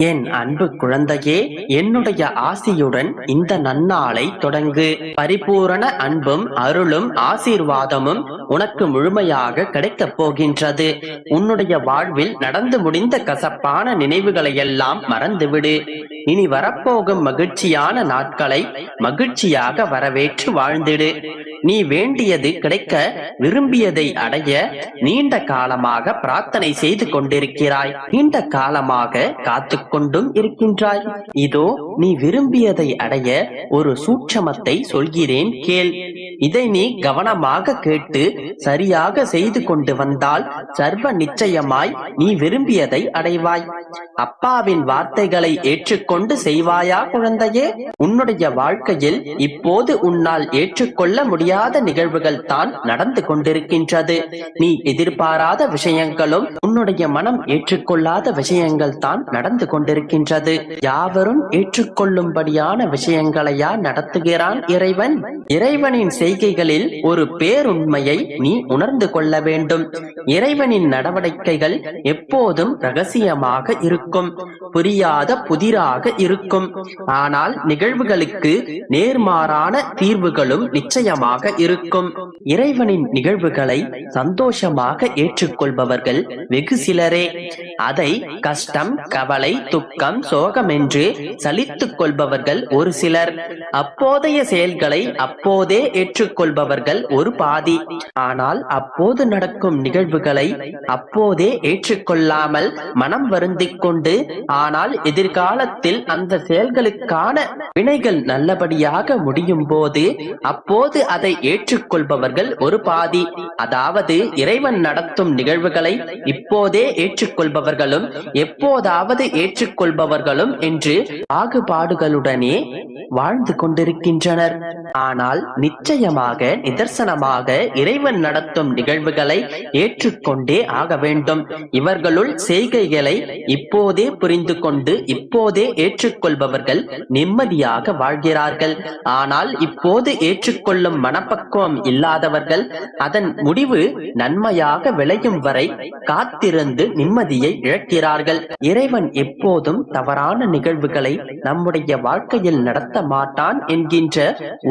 என் அன்பு குழந்தையே, என்னுடைய ஆசியுடன் இந்த நன்னாளை தொடங்கு. பரிபூரண அன்பும் அருளும் ஆசீர்வாதமும் உனக்கு முழுமையாக கிடைக்கப் போகின்றது. உன்னுடைய வாழ்வில் நடந்து முடிந்த கசப்பான நினைவுகளையெல்லாம் மறந்துவிடு. இனி வரப்போகும் மகிழ்ச்சியான நாட்களை மகிழ்ச்சியாக வரவேற்று வாழ்ந்திடு. நீ வேண்டியது கிடைக்க, விரும்பியதை அடைய நீண்ட காலமாக பிரார்த்தனை செய்து கொண்டிருக்கிறாய். நீண்ட காலமாக காத்து கொண்டும் இருக்கின்றாய். இதோ நீ விரும்பியதை அடைய ஒரு சூட்சமத்தை சொல்கிறேன், கேள். இதை நீ கவனமாக கேட்டு சரியாக செய்து கொண்டு வந்தால் சர்வ நிச்சயமாய் நீ விரும்பியதை அடைவாய். அப்பாவின் வார்த்தைகளை ஏற்றுக்கொண்டு செய்வாயா குழந்தையே? உன்னுடைய வாழ்க்கையில் இப்போது உன்னால் ஏற்றுக்கொள்ள முடியாத நிகழ்வுகள் தான் நடந்து கொண்டிருக்கின்றது. நீ எதிர்பாராத விஷயங்களும் உன்னுடைய மனம் ஏற்றுக்கொள்ளாத விஷயங்கள் தான் நடந்து கொண்டிருக்கின்றது. யாவரும் ஏற்றுக்கொள்ளும்படியான விஷயங்களையா நடத்துகிறான் இறைவன்? இறைவனின் செய்கைகளில் ஒரு பேருண்மையை நீ உணர்ந்து கொள்ள வேண்டும். இறைவனின் நடவடிக்கைகள் எப்போதும் ரகசியமாக இருக்கும், புரியாத புதிராக இருக்கும். ஆனால் நிகழ்வுகளுக்கு நேர்மாறான தீர்வுகளும் நிச்சயமாக இருக்கும். இறைவனின் நிகழ்வுகளை சந்தோஷமாக ஏற்றுக்கொள்பவர்கள் வெகு சிலரே. அதை கஷ்டம், கவலை, துக்கம், சோகம் என்று சலித்துக் கொள்பவர்கள் ஒரு சிலர். அப்போதைய செயல்களை அப்போதே ஏற்றுக்கொள்பவர்கள் ஒரு பாதி. ஆனால் அப்போது நடக்கும் நிகழ்வுகளை அப்போதே ஏற்றுக்கொள்ளாமல் மனம் வருந்திக் கொண்டு, ஆனால் எதிர்காலத்தில் அந்த செயல்களுக்கான வினைகள் நல்லபடியாக முடியும் போது அப்போது அதை ஏற்றுக்கொள்பவர்கள் ஒரு பாதி. அதாவது இறைவன் நடத்தும் நிகழ்வுகளை இப்போதே ஏற்றுக்கொள்பவர்களும் எப்போதாவது ஏற்றுக்கொள்பவர்களும் என்று பாகுபாடுகளுடனே வாழ்ந்து கொண்டிருக்கின்றனர். ஆனால் நிச்சயமாக நிதர்சனமாக இறைவன் நடத்தும் நிகழ்வுகளை ஏற்றுக்கொண்டே ஆக வேண்டும். இவர்களுள் செய்கைகளை இப்போதே புரிந்து கொண்டு இப்போதே ஏற்றுக்கொள்பவர்கள் நிம்மதியாக வாழ்கிறார்கள். ஆனால் இப்போது ஏற்றுக்கொள்ளும் மனப்பக்குவம் இல்லாதவர்கள் அதன் முடிவு நன்மையாக விளையும் வரை காத்திருந்து நிம்மதியை இழக்கிறார்கள். இறைவன் எப்போதும் தவறான நிகழ்வுகளை நம்முடைய வாழ்க்கையில் நடத்த மாட்டான் என்கின்ற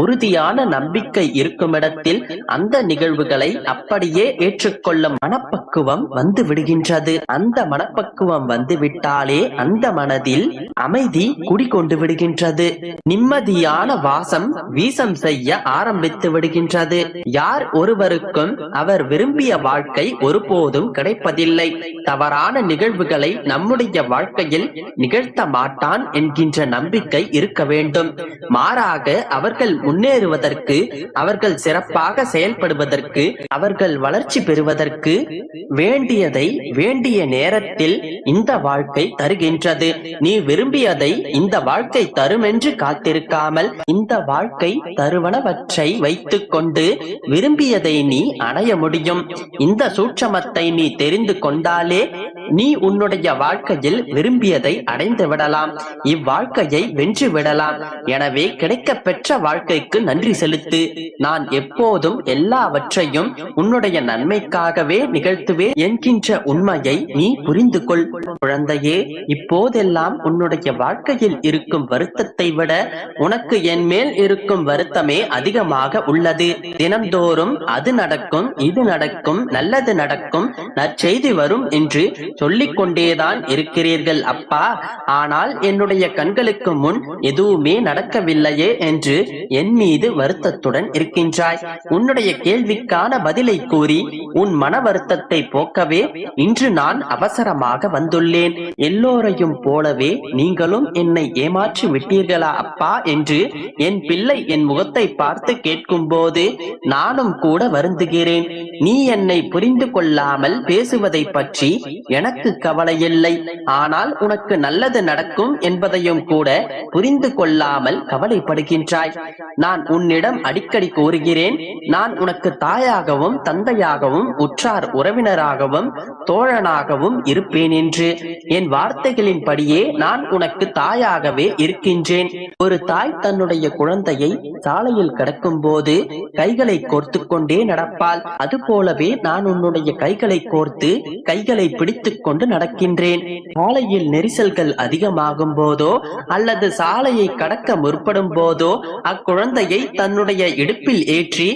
உறுதியான நம்பிக்கை இருக்குமிடத்தில் அந்த நிகழ்வுகளை அப்படியே ஏற்றுக்கொள்ளும் மனப்பக்குவம் வந்து விடுகின்றது. அந்த மனப்பக்குவம் வந்துவிட்டாலே அந்த மனதில் அமைதி குடிகொண்டு விடுகின்றது. நிம்மதியான வாசம் வீசம் செய்ய ஆரம்பித்து விடுகின்றது. யார் ஒருவருக்கும் அவர் விரும்பிய வாழ்க்கை ஒருபோதும் கிடைப்பதில்லை. தவறான நிகழ்வுகளை நம்முடைய வாழ்க்கையில் நிகழ்த்த மாட்டான் என்கின்ற நம்பிக்கை இருக்க வேண்டும். மாறாக அவர்கள் முன்னேறுவதற்கு, அவர்கள் சிறப்பாக செயல்படுவதற்கு, அவர்கள் வளர்ச்சி பெறுவதற்கு வேண்டியதை வேண்டிய நேரத்தில் இந்த வாழ்க்கை தருகின்றது. நீ விரும்பியதை இந்த வாழ்க்கை தரும் என்று காத்திருக்காமல் இந்த வாழ்க்கை தருவனவற்றை வைத்துக் கொண்டு விரும்பியதை நீ அடைய முடியும். இந்த சூட்சமத்தை நீ தெரிந்து கொண்டாலே நீ உன்னுடைய வாழ்க்கையில் விரும்பியதை அடைந்து விடலாம். இவ்வாழ்க்கையை வென்று விடலாம். எனவே கிடைக்க பெற்ற வாழ்க்கைக்கு நன்றி செலுத்து. நான் எப்போதும் எல்லாவற்றையும் உன்னுடைய நன்மைக்காகவே நிகழ்த்துவேன் என்கின்ற உண்மையை நீ புரிந்து கொள் குழந்தையே. இப்போதெல்லாம் உன்னுடைய வாழ்க்கையில் இருக்கும் வருத்தத்தை விட உனக்கு என் மேல் இருக்கும் வருத்தமே அதிகமாக உள்ளது. தினந்தோறும் அது நடக்கும், இது நடக்கும், நல்லது நடக்கும், நற்செய்தி வரும் என்று சொல்லிக் கொண்டேதான் இருக்கிறீர்கள் அப்பா. ஆனால் என்னுடைய கண்களுக்கு முன் எதுவுமே நடக்கவில்லையே என்று என் மீது வருத்தத்துடன் இருக்கின்றாய். உன்னுடைய கேள்விக்கான பதிலை கூறி உன் மன வருத்தத்தை போக்கவே இன்று நான் அவசரமாக வந்துள்ளேன். எல்லோரையும் போலவே நீங்களும் என்னை ஏமாற்றி விட்டீர்களா அப்பா என்று என் பிள்ளை என் முகத்தை பார்த்து கேட்கும் போது நானும் கூட வருந்துகிறேன். நீ என்னை புரிந்து கொள்ளாமல் பேசுவதை பற்றி எனக்கு கவலை இல்லை. ஆனால் உனக்கு நல்லது நடக்கும் என்பதையும் கூட புரிந்து கொள்ளாமல் கவலைப்படுகின்றாய். நான் உன்னிடம் அடிக்கடி கூறுகிறேன், நான் உனக்கு தாயாகவும் தந்தையாகவும் உற்றார் உறவினராகவும் தோழனாகவும் இருப்பேன் என்று. என் வார்த்தைகளின் படியே நான் உனக்கு தாயாகவே இருக்கின்றேன். ஒரு தாய் தன்னுடைய குழந்தையை சாலையில் கடக்கும் போது கைகளை கோர்த்து கொண்டே நடப்பாள். அது போலவே நான் உன்னுடைய கைகளை கோர்த்து கைகளை பிடித்து கொண்டு நடக்கின்றேன். சாலையில் நெரிசல்கள் அதிகமாகும் போதோ அல்லது சாலையை கடக்க முற்படும் போதோ அக்குழந்தையை தன்னுடைய இடுப்பில் ஏற்றி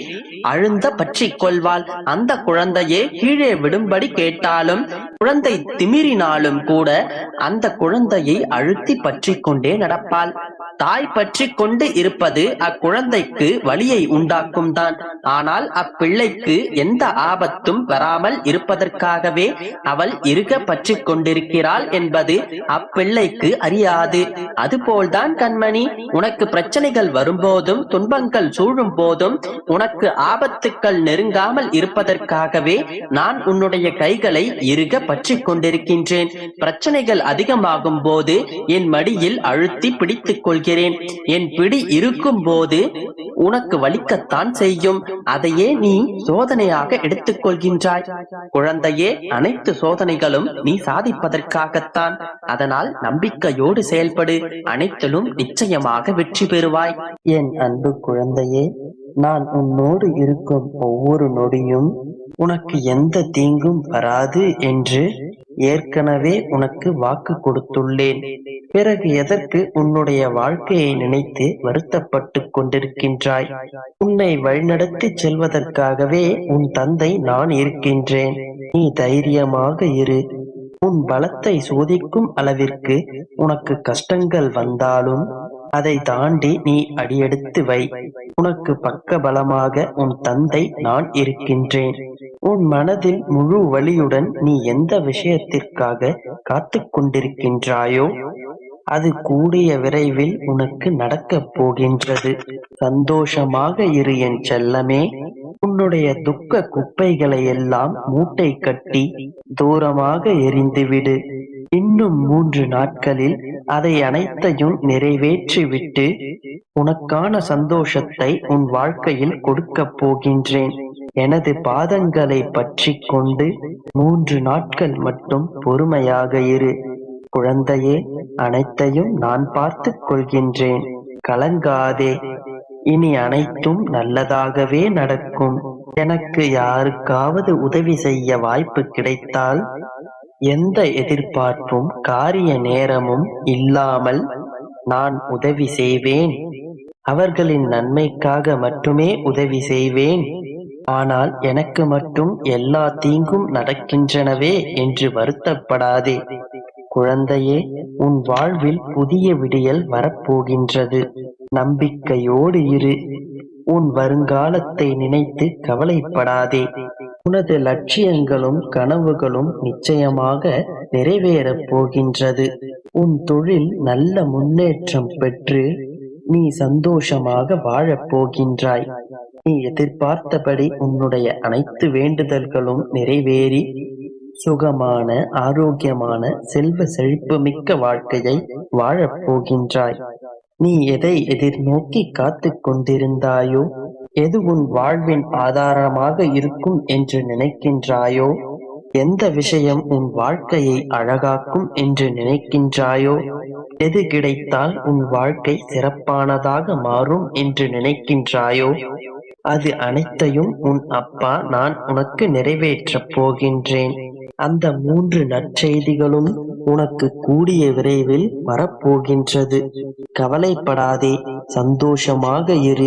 அழுந்த பற்றி கொள்வாள். அந்த குழந்தையே கீழே விடும்படி கேட்டாலும் குழந்தை திமிரினாலும் கூட அந்த குழந்தையை அழுத்தி பற்றி கொண்டே நடப்பாள். தாய் பற்றி கொண்டு இருப்பது அக்குழந்தைக்கு வலியை உண்டாக்கும் தான். ஆனால் அப்பிள்ளைக்கு எந்த ஆபத்தும் வராமல் இருப்பதற்காகவே அவள் இறுக பற்றி கொண்டிருக்கிறாள் என்பது அப்பிள்ளைக்கு அறியாது. அதுபோல்தான் கண்மணி, உனக்கு பிரச்சனைகள் வரும்போதும் துன்பங்கள் சூழும் போதும் உனக்கு ஆபத்துக்கள் நெருங்காமல் இருப்பதற்காகவே நான் உன்னுடைய கைகளை இறுக பற்றி கொண்டிருக்கின்றேன். பிரச்சனைகள் அதிகமாகும் போது என் மடியில் அழுத்தி பிடித்துக் கொள்கிறேன். என் பிடி இருக்கும் போது உனக்கு வலிக்கத்தான் செய்யும். அதையே நீ சோதனையாக எடுத்துக் கொள்கின்றாய். குழந்தையே, அனைத்து சோதனைகளும் நீ சாதிப்பதற்காகத்தான். அதனால் நம்பிக்கையோடு செயல்படு. அனைத்திலும் நிச்சயமாக வெற்றி பெறுவாய். என் அன்பு குழந்தையே, நான் உன்னோடு இருக்கும் ஒவ்வொரு நொடியும் உனக்கு எந்த தீங்கும் வராது என்று ஏற்கனவே உனக்கு வாக்கு கொடுத்துள்ளேன். பிறகு எதற்கு உன்னுடைய வாழ்க்கையை நினைத்து வருத்தப்பட்டு கொண்டிருக்கின்றாய்? உன்னை வழிநடத்தி செல்வதற்காகவே உன் தந்தை நான் இருக்கின்றேன். நீ தைரியமாக இரு. உன் பலத்தை சோதிக்கும் அளவிற்கு உனக்கு கஷ்டங்கள் வந்தாலும் அதை தாண்டி நீ அடியெடுத்து வை. உனக்கு பக்க பலமாக உன் தந்தை நான் இருக்கின்றேன். உன் மனதில் முழு வலியுடன் நீ எந்த விஷயத்திற்காக காத்து கொண்டிருக்கின்றாயோ அது கூடிய விரைவில் உனக்கு நடக்கப் போகின்றது. சந்தோஷமாக இரு என் செல்லமே. உன்னுடைய துக்க குப்பைகளை எல்லாம் மூட்டை கட்டி தூரமாக எரிந்துவிடு. இன்னும் 3 நாட்களில் அதை அனைத்தையும் நிறைவேற்றிவிட்டு உனக்கான சந்தோஷத்தை உன் வாழ்க்கையில் கொடுக்கப் போகின்றேன். எனது பாதங்களை பற்றி கொண்டு 3 நாட்கள் மட்டும் பொறுமையாக இரு. குழந்தையே, அனைத்தையும் நான் பார்த்துக் கொள்கின்றேன். கலங்காதே. இனி அனைத்தும் நல்லதாகவே நடக்கும். எனக்கு யாருக்காவது உதவி செய்ய வாய்ப்பு கிடைத்தால் எந்த எதிர்பார்ப்பும் காரிய நேரமும் இல்லாமல் நான் உதவி செய்வேன். அவர்களின் நன்மைக்காக மட்டுமே உதவி செய்வேன். ஆனால் எனக்கு மட்டும் எல்லா தீங்கும் நடக்கின்றனவே என்று வருத்தப்படாதே. குழந்தையே, உன் வாழ்வில் புதிய விடியல் வரப்போகின்றது. நம்பிக்கையோடு இரு. உன் வருங்காலத்தை நினைத்து கவலைப்படாதே. உனது லட்சியங்களும் கனவுகளும் நிச்சயமாக நிறைவேறப் போகின்றது. உன் தொழில் நல்ல முன்னேற்றம் பெற்று நீ சந்தோஷமாக வாழப் போகின்றாய். நீ எதிர்பார்த்தபடி உன்னுடைய அனைத்து வேண்டுதல்களும் நிறைவேறி சுகமான, ஆரோக்கியமான, செல்வ செழிப்பு மிக்க வாழ்க்கையை வாழப் போகின்றாய். நீ எதை எதிர்நோக்கி காத்து கொண்டிருந்தாயோ, எது உன் வாழ்வின் ஆதாரமாக இருக்கும் என்று நினைக்கின்றாயோ, எந்த விஷயம் உன் வாழ்க்கையை அழகாக்கும் என்று நினைக்கின்றாயோ, எது கிடைத்தால் உன் வாழ்க்கை சிறப்பானதாக மாறும் என்று நினைக்கின்றாயோ, அது அனைத்தையும் உன் அப்பா நான் உனக்கு நிறைவேற்றப் போகின்றேன். அந்த 3 நற்செய்திகளும் உனக்கு கூடிய விரைவில் வரப்போகின்றது. கவலைப்படாதே. சந்தோஷமாக இரு.